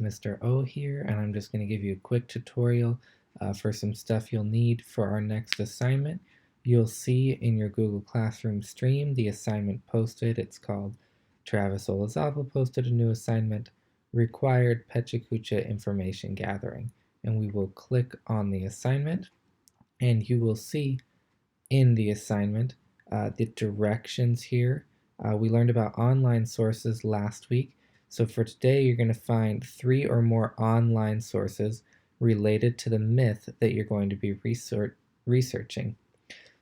Mr. O here, and I'm just going to give you a quick tutorial for some stuff you'll need for our next assignment. You'll see in your Google Classroom stream the assignment posted. It's called Travis Olazabal posted a new assignment, Required Pecha Kucha Information Gathering. And we will click on the assignment, and you will see in the assignment the directions here. We learned about online sources last week. So for today, you're going to find 3 or more online sources related to the myth that you're going to be researching.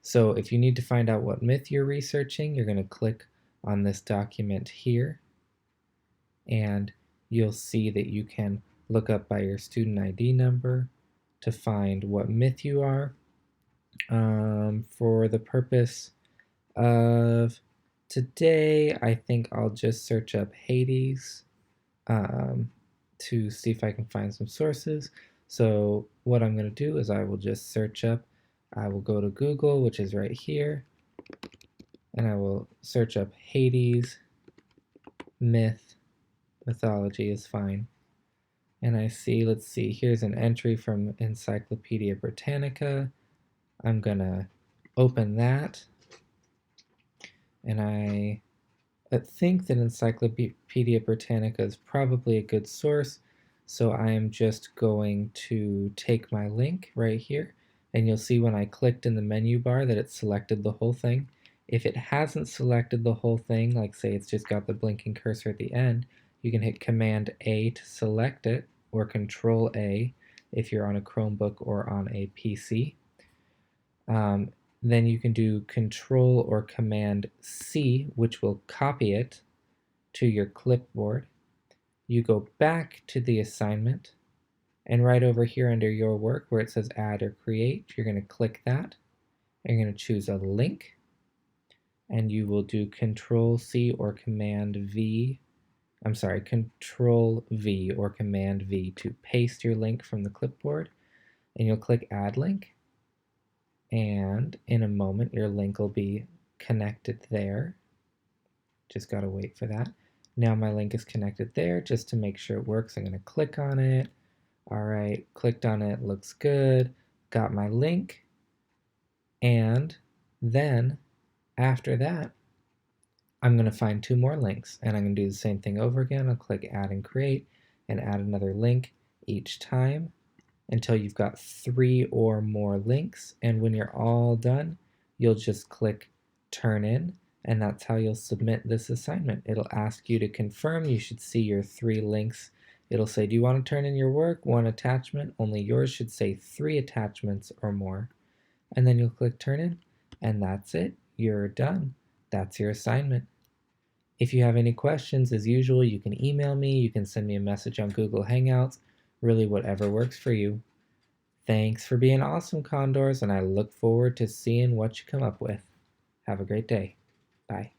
So if you need to find out what myth you're researching, you're going to click on this document here, and you'll see that you can look up by your student ID number to find what myth you are. For the purpose of today, I think I'll just search up Hades to see if I can find some sources. So what I'm going to do is I will just search up, I will go to Google, which is right here, and I will search up Hades, mythology is fine. And I see, let's see, here's an entry from Encyclopedia Britannica. I'm going to open that, and I think that Encyclopedia Britannica is probably a good source, so I am just going to take my link right here, and you'll see when I clicked in the menu bar that it selected the whole thing. If it hasn't selected the whole thing, like say it's just got the blinking cursor at the end, you can hit Command A to select it, or Control A if you're on a Chromebook or on a PC. Then you can do Control or Command C, which will copy it to your clipboard. You go back to the assignment, and right over here under your work where it says Add or Create, you're going to click that, and you're going to choose a link, and you will do Control C or Command V. I'm sorry, Control V or Command V to paste your link from the clipboard, and you'll click Add Link. And in a moment, your link will be connected there. Just gotta wait for that. Now my link is connected there. Just to make sure it works, I'm gonna click on it. All right, clicked on it, looks good. Got my link. And then after that, I'm gonna find 2 more links, and I'm gonna do the same thing over again. I'll click Add and Create and add another link each time until you've got 3 or more links, and when you're all done, you'll just click Turn In, and that's how you'll submit this assignment. It'll ask you to confirm. You should see your 3 links. It'll say, do you want to turn in your work? 1 attachment. Only yours should say 3 attachments or more. And then you'll click Turn In, and that's it. You're done. That's your assignment. If you have any questions, as usual, you can email me, you can send me a message on Google Hangouts, really whatever works for you. Thanks for being awesome, Condors, and I look forward to seeing what you come up with. Have a great day. Bye.